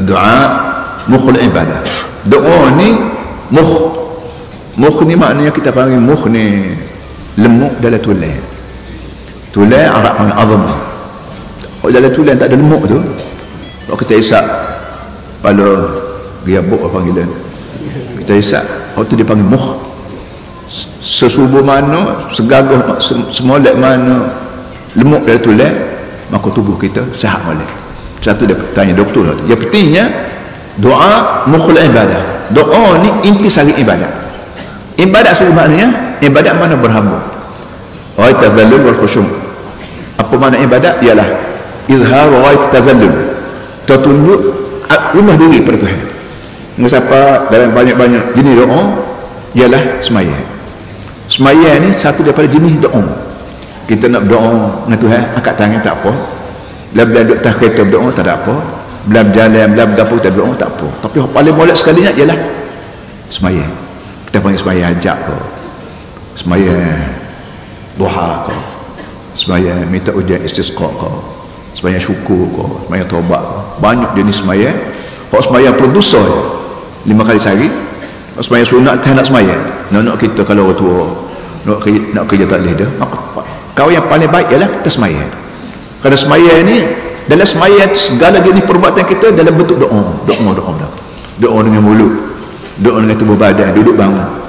Doa mukhul ibadah. Doa ni mukh ni maknanya kita panggil mukh ni lemuk dalam tulang. Tulang Arab panggil azam. Kalau dalam tulang tak ada lemuk tu, kalau kita isap kepala giabuk apa panggilan, kita isap, waktu dia panggil mukh. Sesubuh mana, segagah semolek mana lemuk dalam tulang, maka tubuh kita sihat balik. Satu dia tanya doktor tu. Yang pentingnya doa mukhul ibadah. Doa ni intisari ibadat. Ibadat sebenarnya ibadat mana berhamba. Wa tazallul wal khusyuk. Apa makna ibadat? Ialah izhar wa tazallul. Tunjuk rendah diri pada Tuhan. Siapa dalam banyak-banyak jenis doa ialah sembahyang. Sembahyang ni satu daripada jenis doa. Kita nak doa dengan Tuhan, angkat tangan tak apa. Bila duduk atas kereta berdoa tak ada apa. Bila berjalan, bila bergapo tak berdoa tak apa. Tapi yang paling molek sekali nak ialah sembahyang. Kita panggil sembahyang hajat ke, sembahyang duha ke, sembahyang minta ujian istisqa ke, sembahyang syukur ke, sembahyang taubat ke. Banyak jenis sembahyang. Kalau sembahyang berdosa 5 kali sehari, kalau sembahyang sunat tak nak sembahyang. Nak kita kalau orang tua nak kerja tak boleh dah, maka kau yang paling baik ialah kita sembahyang. Kerana sembahyang ni, dalam sembahyang tu segala jenis perbuatan kita dalam bentuk doa. Doa dengan mulut, doa dengan tubuh badan, duduk bangun.